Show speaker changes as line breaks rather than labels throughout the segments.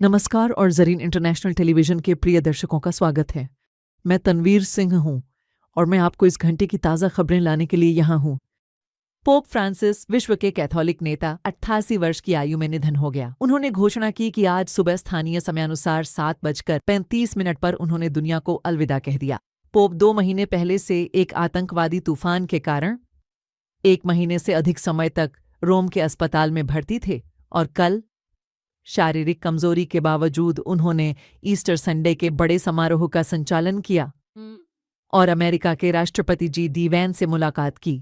नमस्कार और Zareen international television के प्रिय दर्शकों का स्वागत है। मैं तनवीर सिंह हूं और मैं आपको इस घंटे की ताज़ा खबरें लाने के लिए यहाँ हूं। पोप फ्रांसिस विश्व के कैथोलिक नेता 88 वर्ष की आयु में निधन हो गया। उन्होंने घोषणा की कि आज सुबह स्थानीय समयानुसार 7:35 पर उन्होंने दुनिया को अलविदा कह दिया। पोप 2 महीने पहले से एक आतंकवादी तूफान के कारण 1 महीने से अधिक समय तक रोम के अस्पताल में भर्ती थे और कल शारीरिक कमजोरी के बावजूद उन्होंने ईस्टर संडे के बड़े समारोह का संचालन किया और अमेरिका के राष्ट्रपति डी वैन से मुलाकात की।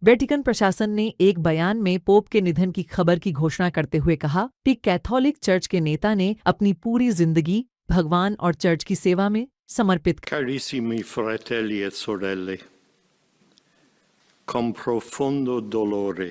वेटिकन प्रशासन ने एक बयान में पोप के निधन की खबर की घोषणा करते हुए कहा कि कैथोलिक चर्च के नेता ने अपनी पूरी जिंदगी भगवान और चर्च की सेवा में समर्पित।
Carissimi fratelli e sorelle, con profondo dolore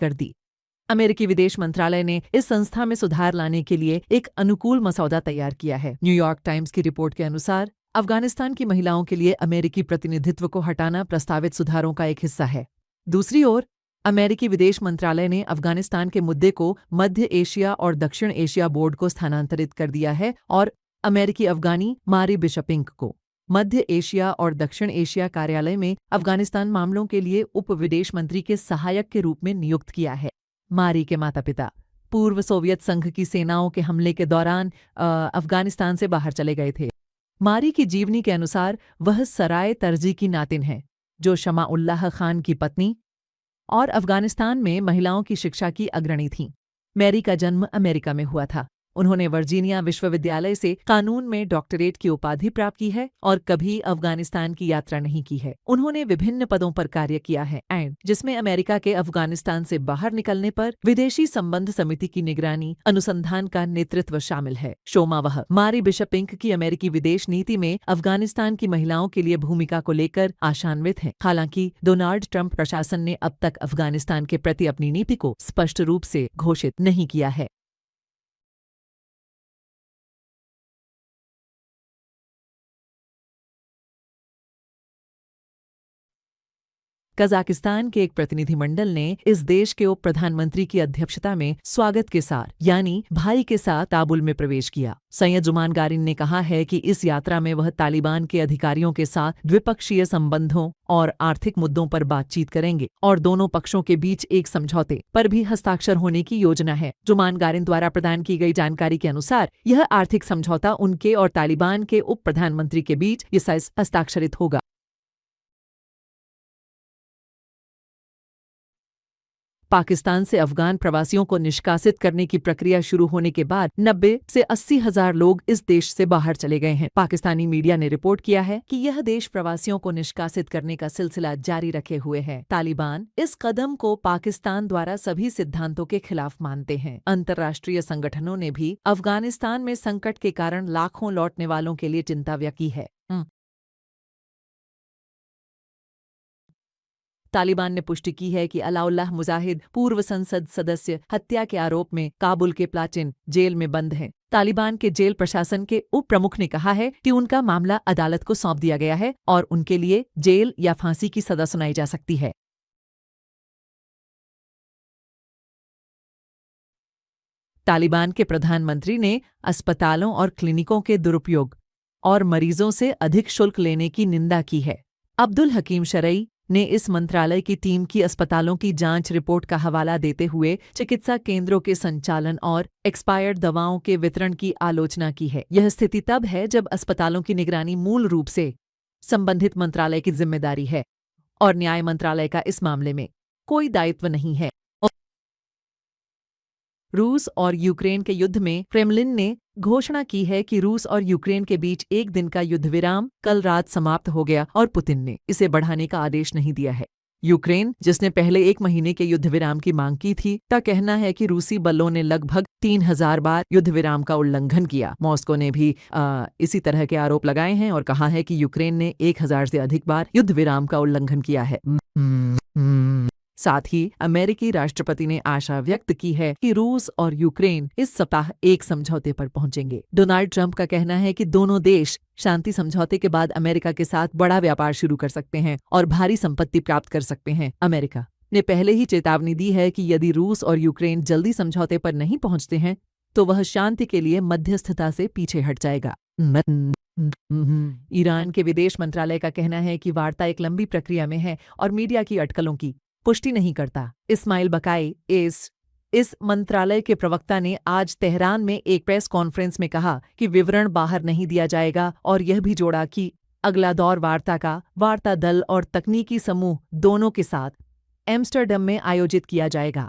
कर दी। अमेरिकी विदेश मंत्रालय ने इस संस्था में सुधार लाने के लिए एक अनुकूल मसौदा तैयार किया है। न्यूयॉर्क टाइम्स की रिपोर्ट के अनुसार अफगानिस्तान की महिलाओं के लिए अमेरिकी प्रतिनिधित्व को हटाना प्रस्तावित सुधारों का एक हिस्सा है। दूसरी ओर अमेरिकी विदेश मंत्रालय ने अफगानिस्तान के मुद्दे को मध्य एशिया और दक्षिण एशिया बोर्ड को स्थानांतरित कर दिया है और अमेरिकी अफगानी मारी बिशपिंग को मध्य एशिया और दक्षिण एशिया कार्यालय में अफगानिस्तान मामलों के लिए उप विदेश मंत्री के सहायक के रूप में नियुक्त किया है। मारी के माता पिता पूर्व सोवियत संघ की सेनाओं के हमले के दौरान अफगानिस्तान से बाहर चले गए थे। मारी की जीवनी के अनुसार वह सराय तरजी की नातिन है जो शमा उल्लाह खान की पत्नी और अफगानिस्तान में महिलाओं की शिक्षा की अग्रणी थीं। मैरी का जन्म अमेरिका में हुआ था। उन्होंने वर्जीनिया विश्वविद्यालय से कानून में डॉक्टरेट की उपाधि प्राप्त की है और कभी अफगानिस्तान की यात्रा नहीं की है। उन्होंने विभिन्न पदों पर कार्य किया है जिसमें अमेरिका के अफगानिस्तान से बाहर निकलने पर विदेशी संबंध समिति की निगरानी अनुसंधान का नेतृत्व शामिल है। शोमा वह मारी बिशपिंग की अमेरिकी विदेश नीति में अफगानिस्तान की महिलाओं के लिए भूमिका को लेकर आशान्वित है। हालांकि डोनाल्ड ट्रंप प्रशासन ने अब तक अफगानिस्तान के प्रति अपनी नीति को स्पष्ट रूप से घोषित नहीं किया है। कजाकिस्तान के एक प्रतिनिधिमंडल ने इस देश के उप प्रधानमंत्री की अध्यक्षता में स्वागत के साथ यानी भाई के साथ काबुल में प्रवेश किया। सैयद जुमान गारिन ने कहा है कि इस यात्रा में वह तालिबान के अधिकारियों के साथ द्विपक्षीय संबंधों और आर्थिक मुद्दों पर बातचीत करेंगे और दोनों पक्षों के बीच एक समझौते पर भी हस्ताक्षर होने की योजना है। जुमान गारिन द्वारा प्रदान की गई जानकारी के अनुसार यह आर्थिक समझौता उनके और तालिबान के उप प्रधानमंत्री के बीच हस्ताक्षरित होगा। पाकिस्तान से अफगान प्रवासियों को निष्कासित करने की प्रक्रिया शुरू होने के बाद 90 से 80 हजार लोग इस देश से बाहर चले गए हैं। पाकिस्तानी मीडिया ने रिपोर्ट किया है कि यह देश प्रवासियों को निष्कासित करने का सिलसिला जारी रखे हुए है। तालिबान इस कदम को पाकिस्तान द्वारा सभी सिद्धांतों के खिलाफ मानते हैं। अंतर्राष्ट्रीय संगठनों ने भी अफगानिस्तान में संकट के कारण लाखों लौटने वालों के लिए चिंता व्यक्त की है। तालिबान ने पुष्टि की है कि अलाउल्लाह मुजाहिद पूर्व संसद सदस्य हत्या के आरोप में काबुल के प्लाचिन जेल में बंद हैं। तालिबान के जेल प्रशासन के उप प्रमुख ने कहा है कि उनका मामला अदालत को सौंप दिया गया है और उनके लिए जेल या फांसी की सजा सुनाई जा सकती है। तालिबान के प्रधानमंत्री ने अस्पतालों और क्लिनिकों के दुरुपयोग और मरीजों से अधिक शुल्क लेने की निंदा की है। अब्दुल हकीम शरई ने इस मंत्रालय की टीम की अस्पतालों की जांच रिपोर्ट का हवाला देते हुए चिकित्सा केंद्रों के संचालन और एक्सपायर्ड दवाओं के वितरण की आलोचना की है। यह स्थिति तब है जब अस्पतालों की निगरानी मूल रूप से संबंधित मंत्रालय की जिम्मेदारी है और न्याय मंत्रालय का इस मामले में कोई दायित्व नहीं है। रूस और यूक्रेन के युद्ध में क्रेमलिन ने घोषणा की है कि रूस और यूक्रेन के बीच एक दिन का युद्ध विराम कल रात समाप्त हो गया और पुतिन ने इसे बढ़ाने का आदेश नहीं दिया है। यूक्रेन, जिसने पहले 1 महीने के युद्ध विराम की मांग की थी, का कहना है कि रूसी बलों ने लगभग 3000 बार युद्ध विराम का उल्लंघन किया। मॉस्को ने भी इसी तरह के आरोप लगाए हैं और कहा है कि यूक्रेन ने 1000 से अधिक बार युद्ध विराम का उल्लंघन किया है। साथ ही अमेरिकी राष्ट्रपति ने आशा व्यक्त की है कि रूस और यूक्रेन इस सप्ताह एक समझौते पर पहुंचेंगे। डोनाल्ड ट्रंप का कहना है कि दोनों देश शांति समझौते के बाद अमेरिका के साथ बड़ा व्यापार शुरू कर सकते हैं और भारी संपत्ति प्राप्त कर सकते हैं। अमेरिका ने पहले ही चेतावनी दी है कि यदि रूस और यूक्रेन जल्दी समझौते पर नहीं पहुंचते हैं तो वह शांति के लिए मध्यस्थता से पीछे हट जाएगा। ईरान के विदेश मंत्रालय का कहना है कि वार्ता एक लंबी प्रक्रिया में है और मीडिया की अटकलों की पुष्टि नहीं करता। इस्माइल बकाई इस मंत्रालय के प्रवक्ता ने आज तेहरान में एक प्रेस कॉन्फ्रेंस में कहा कि विवरण बाहर नहीं दिया जाएगा और यह भी जोड़ा कि अगला दौर वार्ता का वार्ता दल और तकनीकी समूह दोनों के साथ एम्स्टर्डम में आयोजित किया जाएगा।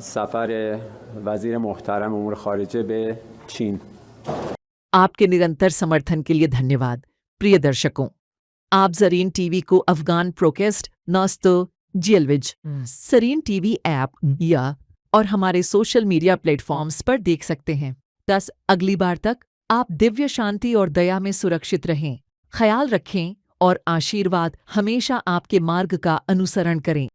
सफर वज़ीर मोहतरम उमूर खारिजे बे चीन।
आपके निरंतर समर्थन के लिए धन्यवाद। प्रिय दर्शकों, आप ज़रीन टीवी को अफगान प्रोकेस्ट नास्तो जेलविज ज़रीन टीवी ऐप या और हमारे सोशल मीडिया प्लेटफॉर्म्स पर देख सकते हैं। बस अगली बार तक आप दिव्य शांति और दया में सुरक्षित रहें, ख्याल रखें और आशीर्वाद हमेशा आपके मार्ग का अनुसरण करें।